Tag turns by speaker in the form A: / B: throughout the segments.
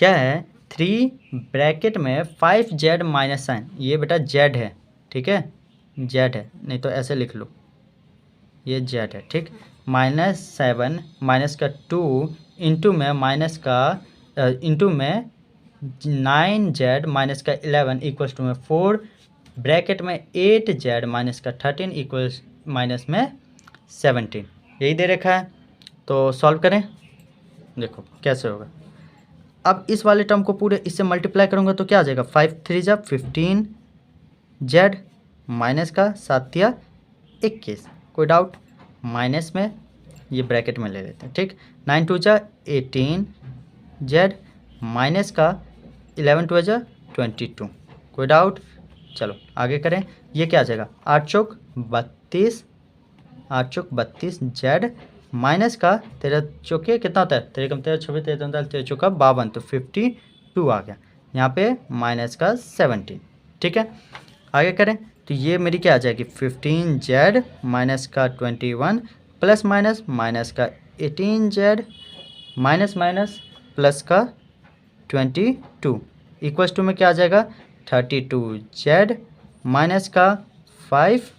A: क्या है 3 ब्रैकेट में 5z माइनस साइन, ये बेटा z है, ठीक है, z है, नहीं तो ऐसे लिख लो, ये z है, ठीक, -7 माइनस का 2 इंटू में माइनस का इंटू में 9z माइनस का 11 इक्वल्स टू में 4 ब्रैकेट में 8z माइनस का 13 इक्वल्स माइनस में 17, यही दे रखा है। तो सॉल्व करें, देखो कैसे होगा। अब इस वाले टर्म को पूरे इससे मल्टीप्लाई करूँगा तो क्या आ जाएगा, 5 3 जा 15 z माइनस का 7 या 21, कोई डाउट, माइनस में ये ब्रैकेट में ले लेते हैं, ठीक, 9 2 जा 18 z माइनस का 11 2 जा 22, कोई डाउट। चलो आगे करें, ये क्या आ जाएगा 8 चौक 32, 8 चौक 32 z माइनस का 13 चौके कितना होता है, 13 कम 13 26 13 13 चौका 52, तो 52 आ गया, यहाँ पे माइनस का 17, ठीक है। आगे करें तो ये मेरी क्या आ जाएगी 15z माइनस का 21 प्लस माइनस माइनस का 18z माइनस माइनस प्लस का 22 इक्वल्स टू में क्या आ जाएगा 32z माइनस का 5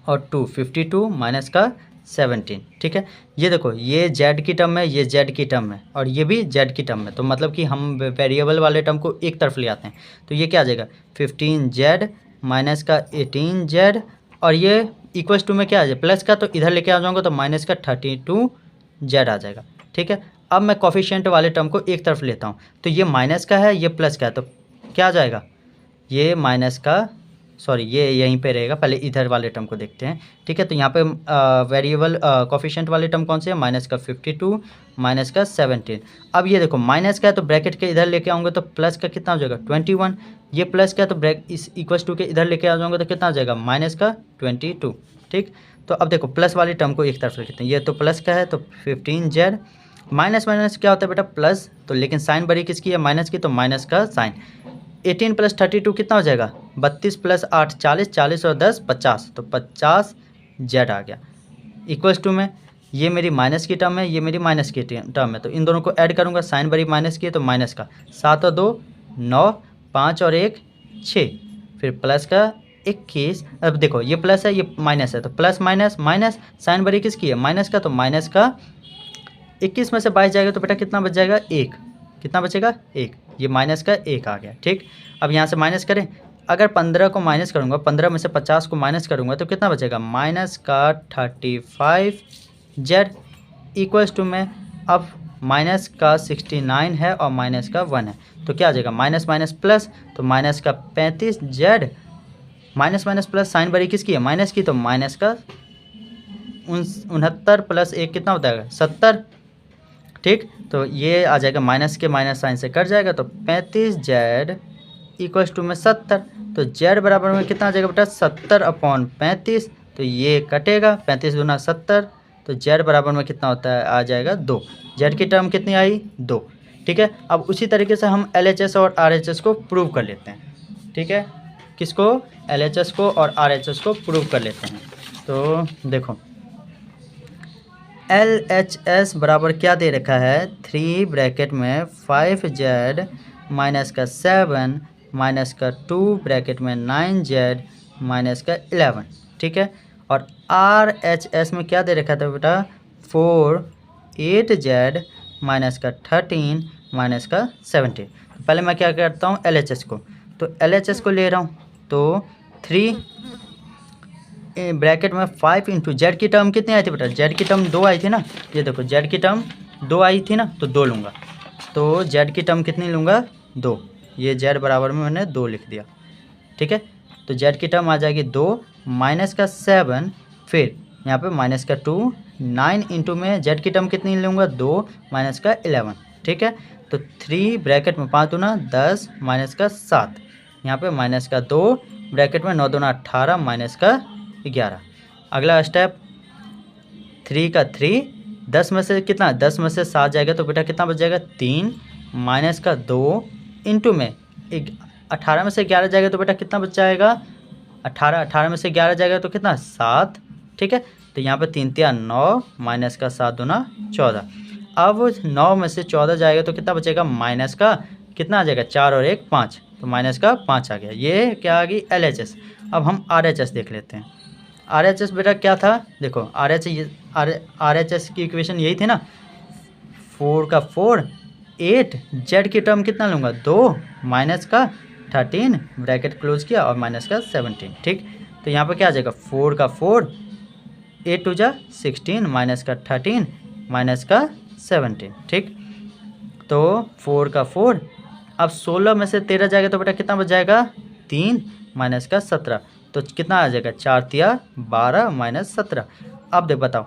A: और 2 52 माइनस का 17, ठीक है। ये देखो ये z की टर्म है, ये z की टर्म है और ये भी z की टर्म है, तो मतलब कि हम वेरिएबल वाले टर्म को एक तरफ ले आते हैं, तो ये क्या आ जाएगा 15z माइनस का 18z और ये इक्वल्स टू में क्या आ जाएगा प्लस का, तो इधर लेके आ जाऊँगा तो माइनस का 32z आ जाएगा, ठीक है। अब मैं कोफिशिएंट वाले टर्म को एक तरफ लेता हूँ, तो ये माइनस का है, ये प्लस का है, तो क्या आ जाएगा, ये माइनस का सॉरी ये यहीं पे रहेगा, पहले इधर वाले टर्म को देखते हैं, ठीक है। तो यहाँ पे वेरिएबल कोफिशिएंट वाले टर्म कौन से है, माइनस का 52 माइनस का 17। अब ये देखो माइनस का है तो ब्रैकेट के इधर लेके आऊँगा तो प्लस का कितना हो जाएगा 21, ये प्लस का है तो ब्रैक इस इक्वल्स टू के इधर लेके आ जाऊँगा तो कितना हो जाएगा माइनस का 22, ठीक। तो अब देखो प्लस वाली टर्म को एक तरफ लेते हैं, ये तो प्लस का है तो 15z माइनस माइनस क्या होता है बेटा प्लस, तो लेकिन साइन बड़ी किसकी है माइनस की, तो माइनस का साइन 18 प्लस 32 कितना हो जाएगा 32 प्लस 8 40 40 और 10 50, तो 50z आ गया इक्वल्स टू में ये मेरी माइनस की टर्म है, ये मेरी माइनस की टर्म है, तो इन दोनों को ऐड करूँगा, साइन बड़ी माइनस की है तो माइनस का 7 और 2 9 5 और 1 6 फिर प्लस का 21। अब देखो ये प्लस है ये माइनस है तो प्लस माइनस माइनस साइन बड़ी किसकी है माइनस का, तो माइनस का 21 में से 22 जाएगा तो बेटा कितना बच जाएगा 1, कितना बचेगा 1, ये माइनस का 1 आ गया, ठीक। अब यहाँ से माइनस करें, अगर 15 को माइनस करूँगा 15 में से 50 को माइनस करूँगा तो कितना बचेगा माइनस का 35z इक्वल्स टू में अब माइनस का 69 है और माइनस का 1 है, तो क्या आ जाएगा माइनस माइनस प्लस, तो माइनस का 35z minus minus plus sign बड़ी किसकी है माइनस की, तो माइनस का 69 प्लस 1 कितना होता है 70, ठीक। तो ये आ जाएगा माइनस के माइनस साइन से कट जाएगा, तो 35z इक्वल्स टू में 70, तो z बराबर में कितना आ जाएगा बेटा 70/35, तो ये कटेगा 35 दूना 70, तो z बराबर में कितना होता है आ जाएगा 2, z की टर्म कितनी आई 2, ठीक है। अब उसी तरीके से हम LHS और RHS को प्रूव कर लेते हैं, ठीक है, किसको LHS को और RHS को प्रूव कर लेते हैं। तो देखो LHS बराबर क्या दे रखा है 3 ब्रैकेट में 5z माइनस का 7 माइनस का 2 ब्रैकेट में 9z माइनस का 11, ठीक है। और RHS में क्या दे रखा था बेटा 4 8z माइनस का 13 माइनस का 17। पहले मैं क्या करता हूँ LHS को, तो LHS को ले रहा हूँ, तो 3 ब्रैकेट में 5 इंटू जेड की टर्म कितनी आई थी बेटा जेड की टर्म 2 आई थी ना, ये देखो जेड की टर्म 2 आई थी ना, तो 2 लूँगा, तो जेड की टर्म कितनी लूँगा 2, ये जेड बराबर में मैंने 2 लिख दिया, ठीक है। तो जेड की टर्म आ जाएगी 2 माइनस का 7 फिर यहाँ पे माइनस का 2 9 इंटू में जेड की टर्म कितनी लूँगा 2 माइनस का 11, ठीक है। तो 3 ब्रैकेट में 5 दूना 10 माइनस का 7, यहाँ पे माइनस का 2 ब्रैकेट में 9 दूना 18 माइनस का 11। अगला स्टेप 3 का 3 10 में से कितना 10 में से 7 जाएगा तो बेटा कितना बच जाएगा 3 माइनस का 2 इंटू में 18 में से 11 जाएगा तो बेटा कितना बच जाएगा 18 में से 11 जाएगा तो कितना 7, ठीक है। तो यहाँ पे 3 3 9 माइनस का 7 दूना 14। अब 9 में से 14 जाएगा तो कितना बचेगा, माइनस का कितना आ जाएगा, 4 और 1 5, तो माइनस का 5 आ गया। ये क्या आ गई, LHS। अब हम RHS देख लेते हैं। RHS बेटा क्या था, देखो RHS की इक्वेशन यही थी ना, 4 का 4 8, जेड की टर्म कितना लूँगा 2, माइनस का 13 ब्रैकेट क्लोज किया और माइनस का 17। ठीक, तो यहाँ पर क्या आ जाएगा, 4 का 4 8 टू जा 16 माइनस का 13 माइनस का 17। ठीक, तो 4 का 4, अब 16 में से 13 जाएगा तो बेटा कितना बच जाएगा, 3 माइनस का 17, तो कितना आ जाएगा, 4 तिया 12 माइनस 17। अब देख बताओ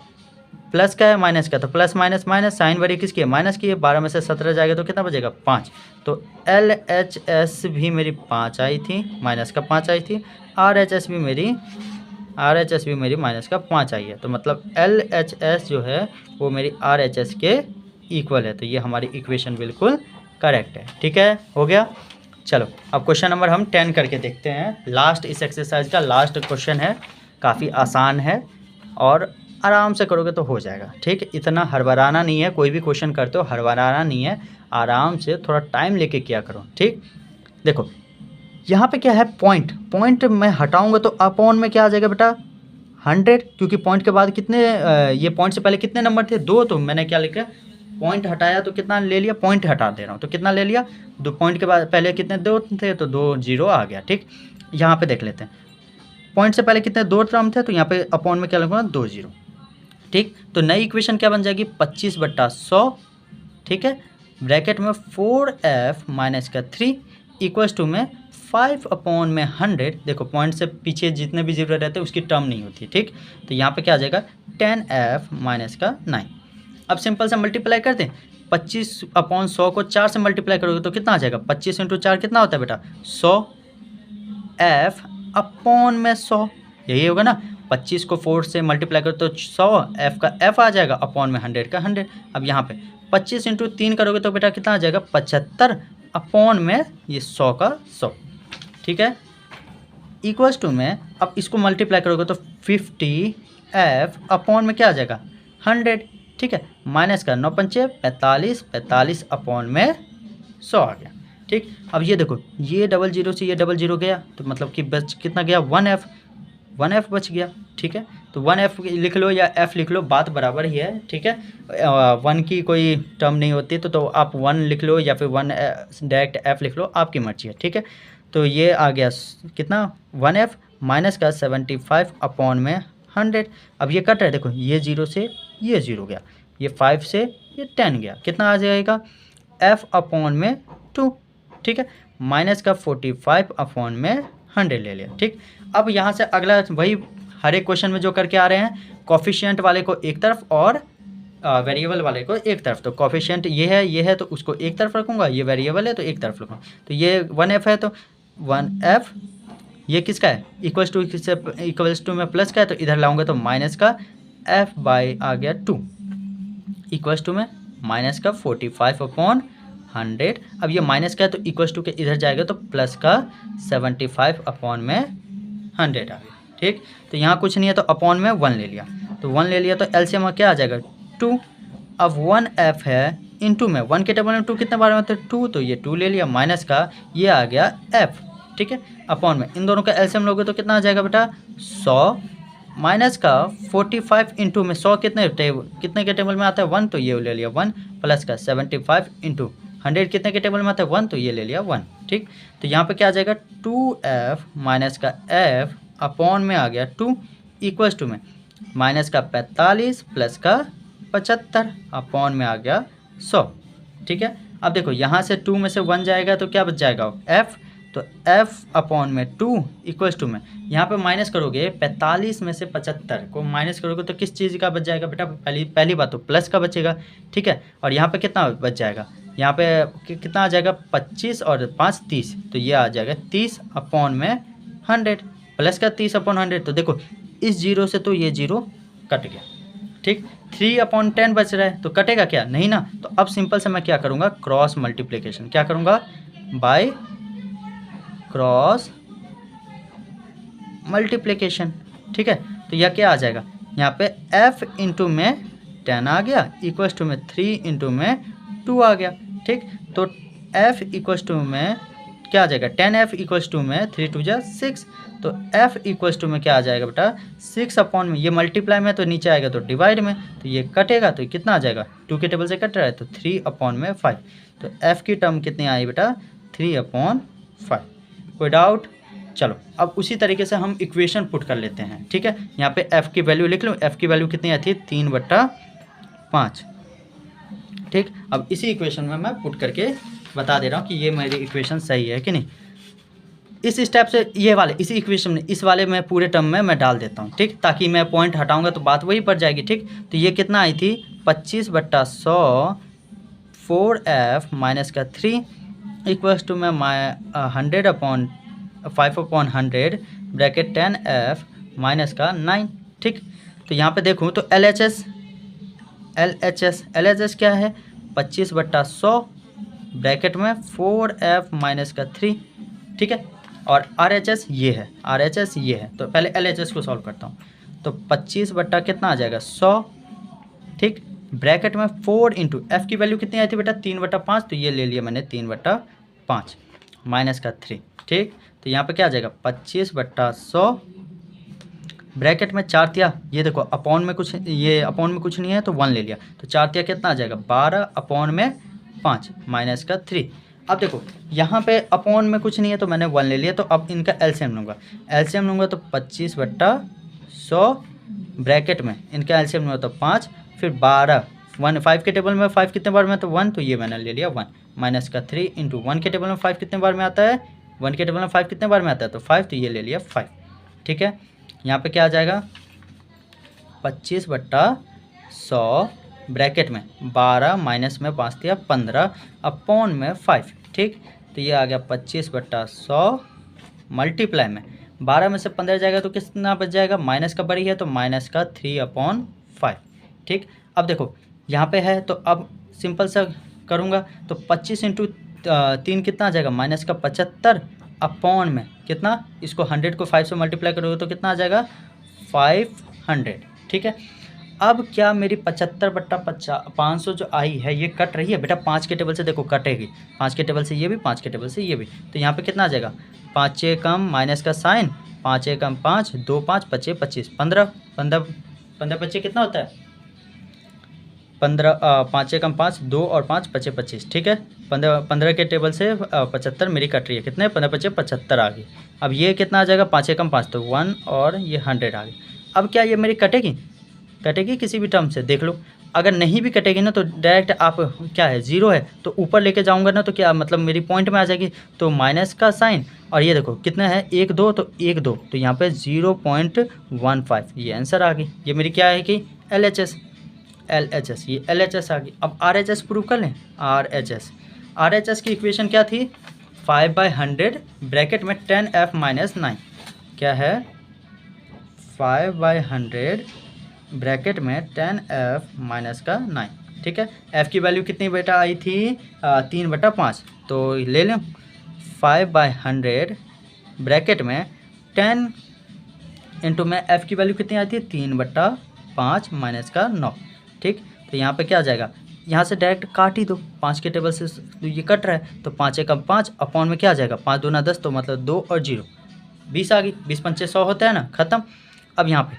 A: प्लस का है माइनस का, तो प्लस माइनस माइनस, साइन बड़ी किसकी है, माइनस की है। 12 में से 17 जाएगा तो कितना बचेगा, 5। तो LHS भी मेरी 5 आई थी, माइनस का 5 आई थी। RHS भी मेरी माइनस का 5 आई है। तो मतलब LHS जो है वो मेरी RHS के इक्वल है। तो ये हमारी इक्वेशन बिल्कुल करेक्ट है। ठीक है, हो गया। चलो अब क्वेश्चन नंबर हम 10 करके देखते हैं। लास्ट इस एक्सरसाइज का लास्ट क्वेश्चन है, काफ़ी आसान है और आराम से करोगे तो हो जाएगा। ठीक, इतना हड़बड़ाना नहीं है, कोई भी क्वेश्चन करते हो हड़बड़ाना नहीं है, आराम से थोड़ा टाइम लेके किया करो। ठीक, देखो यहाँ पे क्या है, पॉइंट मैं हटाऊंगा तो अपॉन में क्या आ जाएगा बेटा, 100, क्योंकि पॉइंट के बाद कितने ये पॉइंट से पहले कितने नंबर थे, 2, तो मैंने क्या लिखा, पॉइंट हटाया तो कितना ले लिया, पॉइंट हटा दे रहा हूँ तो कितना ले लिया, 2 पॉइंट के बाद पहले कितने 2 थे तो 2 0 आ गया। ठीक, यहाँ पे देख लेते हैं, पॉइंट से पहले कितने 2 टर्म थे, तो यहाँ पे अपॉन में क्या लिखूँगा, 2 0। ठीक, तो नई इक्वेशन क्या बन जाएगी, 25/100। ठीक है, ब्रैकेट में 4f माइनस का 3 इक्वल्स टू में 5/100। देखो पॉइंट से पीछे जितने भी जीरो रहते हैं उसकी टर्म नहीं होती। ठीक, तो यहाँ पे क्या आ जाएगा, 10f माइनस का 9। अब सिंपल से मल्टीप्लाई कर दें, 25/100 को 4 से मल्टीप्लाई करोगे तो कितना आ जाएगा, 25 × 4 कितना होता है बेटा, 100, f अपॉन में 100, यही होगा ना। 25 को 4 से मल्टीप्लाई करो तो 100, f का f आ जाएगा, अपॉन में 100 का 100। अब यहाँ पे 25 × 3 करोगे तो बेटा कितना आ जाएगा, 75, अपॉन में ये 100 का 100। ठीक है, इक्वल्स टू में अब इसको मल्टीप्लाई करोगे तो 50f अपॉन में क्या आ जाएगा, 100। ठीक है, माइनस का 9 पंचे 45, 45 अपॉन में 100 आ गया। ठीक, अब ये देखो, ये 00 से ये 00 गया तो मतलब कि बच कितना गया, 1f बच गया। ठीक है, तो 1f लिख लो या f लिख लो, बात बराबर ही है। ठीक है, 1 की कोई टर्म नहीं होती तो आप 1 लिख लो या फिर 1 डायरेक्ट f लिख लो, आपकी मर्जी है। ठीक है, तो ये आ गया कितना, 1f माइनस का 75 अपॉन में 100। अब ये कट रहा है, देखो ये 0 से ये 0 गया, ये 5 से ये 10 गया, कितना आ जाएगा, f अपॉन में 2। ठीक है, माइनस का 45 अपॉन में 100 ले लिया। ठीक, अब यहाँ से अगला वही हर एक क्वेश्चन में जो करके आ रहे हैं, कोफिशिएंट वाले को एक तरफ और वेरिएबल वाले को एक तरफ। तो कोफिशिएंट ये है तो उसको एक तरफ रखूँगा, ये वेरिएबल है तो एक तरफ रखूँगा। तो ये 1f है तो 1f, ये किसका है, इक्वल्स टू में प्लस का है तो इधर लाऊंगा तो माइनस का f बाई आ गया 2, इक्वल्स टू में माइनस का 45 अपॉन 100। अब ये माइनस का है तो इक्वल्स टू के इधर जाएगा तो प्लस का 75 अपॉन में 100 आ गया। ठीक, तो यहाँ कुछ नहीं है तो अपॉन में 1 ले लिया, तो 1 ले लिया तो एलसीएम क्या आ जाएगा, 2। अब 1f है इंटू में 1 के टेबल में 2 कितने बार में होता है, 2, तो ये 2 ले लिया, माइनस का ये आ गया f। ठीक है, अपॉन में इन दोनों का एलसीएम लोगे तो कितना आ जाएगा बेटा, 100 माइनस का 45 इंटू में 100 कितने के टेबल में आता है, 1, तो ये ले लिया 1, प्लस का 75 इंटू 100 कितने के टेबल में आता है, 1, तो ये ले लिया 1। ठीक, तो यहाँ पे क्या आ जाएगा, 2f माइनस का f अपॉन में आ गया 2, इक्वल्स टू में माइनस का 45 प्लस का 75 अपॉन में आ गया 100। ठीक है, अब देखो यहाँ से 2 में से 1 जाएगा तो क्या बच जाएगा, f, तो f अपॉन में 2 इक्वल्स टू में यहाँ पे माइनस करोगे 45 में से 75 को माइनस करोगे तो किस चीज़ का बच जाएगा बेटा, पहली बात तो प्लस का बचेगा। ठीक है, और यहाँ पे कितना बच जाएगा, यहाँ पे कितना आ जाएगा, 25 और 5 30, तो ये आ जाएगा 30 अपॉन में 100, प्लस का 30 अपॉन 100। तो देखो इस 0 से तो ये 0 कट गया। ठीक, 3/10 बच रहा है तो कटेगा क्या, नहीं ना। तो अब सिंपल से मैं क्या करूँगा, क्रॉस मल्टीप्लिकेशन, क्या करूँगा, बाय क्रॉस मल्टीप्लिकेशन। ठीक है, तो यह क्या आ जाएगा, यहाँ पे f इंटू में 10 आ गया, इक्वल्स टू में 3 इंटू में 2 आ गया। ठीक, तो f इक्वल्स टू में क्या आ जाएगा, 10f इक्वल्स टू में 3 2 जा 6, तो f इक्वल्स टू में क्या आ जाएगा बेटा 6 अपॉन में, ये मल्टीप्लाई में तो नीचे आएगा तो डिवाइड में, तो ये कटेगा तो कितना आ जाएगा 2 के टेबल से कट रहा है तो 3 अपॉन में 5, तो f की टर्म कितनी आई बेटा 3 अपॉन 5। कोई डाउट? चलो अब उसी तरीके से हम इक्वेशन पुट कर लेते हैं। ठीक है, यहाँ पे f की वैल्यू लिख लो, f की वैल्यू कितनी आई थी 3/5। ठीक, अब इसी इक्वेशन में मैं पुट करके बता दे रहा हूँ कि ये मेरी इक्वेशन सही है कि नहीं। इस स्टेप से ये वाले इसी इक्वेशन में इस वाले में पूरे टर्म में मैं डाल देता हूँ। ठीक, ताकि मैं पॉइंट हटाऊंगा तो बात वही पड़ जाएगी। ठीक, तो ये कितना आई थी 25/100 4f माइनस का 3 इक्वल्स टू में 5/100 ब्रैकेट 10f माइनस का 9। ठीक, तो यहाँ पे देखूँ तो LHS क्या है 25/100 ब्रैकेट में 4f माइनस का 3। ठीक है, और RHS ये है, RHS ये है, तो पहले LHS को सॉल्व करता हूँ, तो 25 बट्टा कितना आ जाएगा 100। ठीक, ब्रैकेट में 4 इंटू एफ की वैल्यू कितनी आई थी बेटा 3/5, तो ये ले लिया मैंने 3/5 माइनस का 3। ठीक, तो यहाँ पे क्या आ जाएगा 25/100 ब्रैकेट में 4 तिया, ये देखो अपॉन में कुछ, ये अपॉन में कुछ नहीं है तो 1 ले लिया, तो 4 तिया कितना आ जाएगा 12/5 माइनस का 3। अब देखो यहाँ पे अपॉन में कुछ नहीं है तो मैंने 1 ले लिया, तो अब इनका एलसीएम लूँगा तो 25/100 ब्रैकेट में इनका एलसीएम लूँगा तो 5, फिर 12 1 5 के टेबल में 5 कितने बार में तो 1, तो ये मैंने ले लिया 1 माइनस का 3 इंटू 1 के टेबल में 5 कितने बार में आता है, 1 के टेबल में 5 कितने बार में आता है तो 5, तो ये ले लिया 5। ठीक है, यहाँ पे क्या आ जाएगा 25/100 ब्रैकेट में 12 माइनस में 5 दिया 15 अपॉन में 5। ठीक, तो ये आ गया 25/100 मल्टीप्लाई में 12 में से 15 जाएगा तो कितना बच जाएगा, माइनस का बड़ी है तो माइनस का 3/5। ठीक, अब देखो यहाँ पे है तो अब सिंपल सा करूँगा तो 25 इंटू 3 कितना आ जाएगा माइनस का 75 अपॉन में कितना, इसको 100 को 5 से मल्टीप्लाई करोगे तो कितना आ जाएगा 500। ठीक है, अब क्या मेरी 75/500 जो आई है ये कट रही है बेटा 5 के टेबल से, देखो कटेगी 5 के टेबल से ये भी 5 के टेबल से ये भी, तो यहाँ पे कितना आ जाएगा 5 कम माइनस का साइन 5 कम 5 2 5 5 25 15 25 कितना होता है 15 5 कम 5 2 और 5 25 25। ठीक है, 15 के टेबल से 75 मेरी कट रही है, कितने 15 25 75 आ गई। अब ये कितना आ जाएगा 5 कम 5 तो 1 और ये 100 आ गई। अब क्या ये मेरी कटेगी किसी भी टर्म से, देख लो अगर नहीं भी कटेगी ना तो डायरेक्ट आप क्या है 0 है तो ऊपर लेके जाऊंगा ना तो क्या मतलब मेरी पॉइंट में आ जाएगी, तो माइनस का साइन और ये देखो कितना है 1 2 तो 1 2 तो यहाँ पे 0.15 ये आंसर आ गई। ये मेरी क्या है कि LHS ये LHS आ गई। अब RHS प्रूव कर लें, RHS की इक्वेशन क्या थी 5/100 ब्रैकेट में 10f माइनस 9, क्या है 5/100 ब्रैकेट में 10f माइनस का 9। ठीक है, f की वैल्यू कितनी बेटा आई थी 3/5, तो ले लें 5/100 ब्रैकेट में 10 इंटू में f की वैल्यू कितनी आई थी 3/5 माइनस का 9। ठीक, तो यहाँ पे क्या आ जाएगा, यहाँ से डायरेक्ट काट ही दो 5 के टेबल से तो ये कट रहा है तो 5 कम 5 अपॉन में क्या आ जाएगा 5 दूना 10 तो मतलब 2 और 0 20 आ गई, 20 पंचे 100 होता है ना, ख़त्म। अब यहाँ पे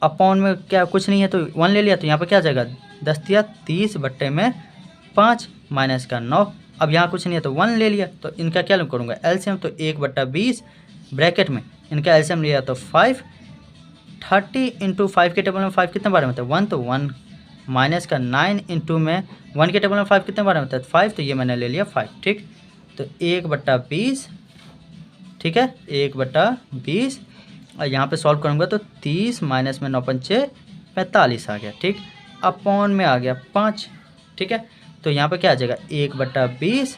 A: अपॉन में क्या कुछ नहीं है तो 1 ले लिया, तो यहाँ पे क्या आ जाएगा 10 दिया 30 बट्टे में 5 माइनस का 9। अब यहाँ कुछ नहीं है तो 1 ले लिया, तो इनका क्या करूँगा एलसीएम, तो 1/20 ब्रैकेट में इनका एलसीएम लिया तो 5 30 इंटू 5 के टेबल में 5 कितने बार में होता है 1, तो 1 माइनस का 9 इंटू में 1 के टेबल में 5 कितने बार में होता है 5, तो ये मैंने ले लिया 5। ठीक, तो 1/20। ठीक है, 1/20 और यहाँ पे सॉल्व करूँगा तो 30 माइनस में 9 पंचे 45 आ गया। ठीक, अपॉन में आ गया 5। ठीक है, तो यहाँ पे क्या आ जाएगा 1/20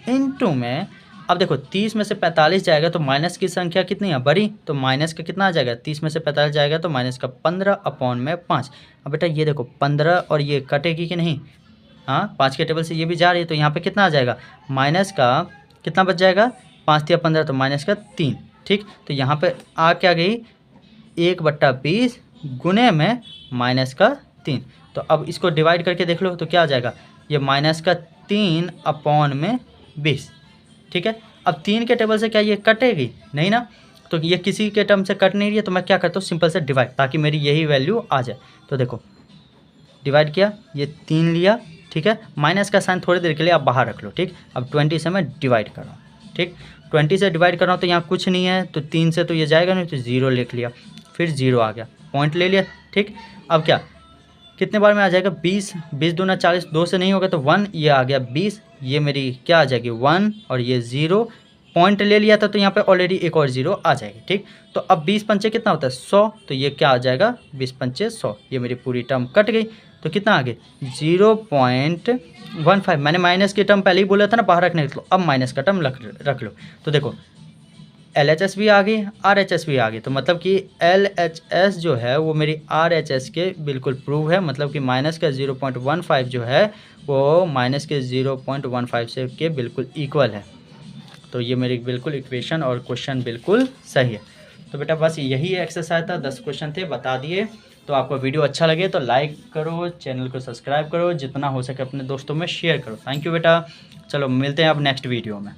A: इंटू में, अब देखो 30 में से 45 जाएगा तो माइनस की संख्या कितनी है बड़ी, तो माइनस का कितना आ जाएगा 30 में से 45 जाएगा तो माइनस का 15 अपॉन में 5। अब बेटा ये देखो 15 और ये कटेगी कि नहीं, हाँ 5 के टेबल से ये भी जा रही है तो यहाँ पे कितना आ जाएगा माइनस का कितना बच जाएगा 5 या 15 तो माइनस का 3। ठीक, तो यहाँ पे आ क्या गई 1/20 गुने में माइनस का 3, तो अब इसको डिवाइड करके देख लो तो क्या आ जाएगा, ये माइनस का 3 अपॉन में 20, ठीक है। अब 3 के टेबल से क्या ये कटेगी नहीं ना, तो ये किसी के टर्म से कट नहीं रही है, तो मैं क्या करता हूँ सिंपल से डिवाइड, ताकि मेरी यही वैल्यू आ जाए। तो देखो डिवाइड किया, ये 3 लिया, ठीक है। माइनस का साइन थोड़ी देर के लिए आप बाहर रख लो, ठीक। अब 20 से मैं डिवाइड कर रहा हूँ, ठीक। 20 से डिवाइड कर रहा हूँ तो यहाँ कुछ नहीं है, तो 3 से तो ये जाएगा नहीं, तो 0 लिख लिया, फिर 0 आ गया, पॉइंट ले लिया, ठीक। अब क्या कितने बार में आ जाएगा, 20, 20 दूना 40, 2 से नहीं होगा तो 1, ये आ गया 20, ये मेरी क्या आ जाएगी 1, और ये 0, पॉइंट ले लिया था तो यहाँ पे ऑलरेडी एक और 0 आ जाएगी, ठीक। तो अब 20 पंचे कितना होता है 100, तो ये क्या आ जाएगा 20 पंचे 100, ये मेरी पूरी टर्म कट गई। तो कितना आ गया 0.15। मैंने माइनस की टर्म पहले ही बोला था ना बाहर रखने के लिए, अब माइनस का टर्म रख लो। तो देखो LHS भी आ गई, RHS भी आ गई, तो मतलब कि LHS जो है वो मेरी RHS के बिल्कुल प्रूव है, मतलब कि माइनस का 0.15 जो है वो माइनस के 0.15 से के बिल्कुल इक्वल है। तो ये मेरी बिल्कुल इक्वेशन और क्वेश्चन बिल्कुल सही है। तो बेटा बस यही एक्सरसाइज था, 10 क्वेश्चन थे, बता दिए। तो आपको वीडियो अच्छा लगे तो लाइक करो, चैनल को सब्सक्राइब करो, जितना हो सके अपने दोस्तों में शेयर करो। थैंक यू बेटा, चलो मिलते हैं अब नेक्स्ट वीडियो में।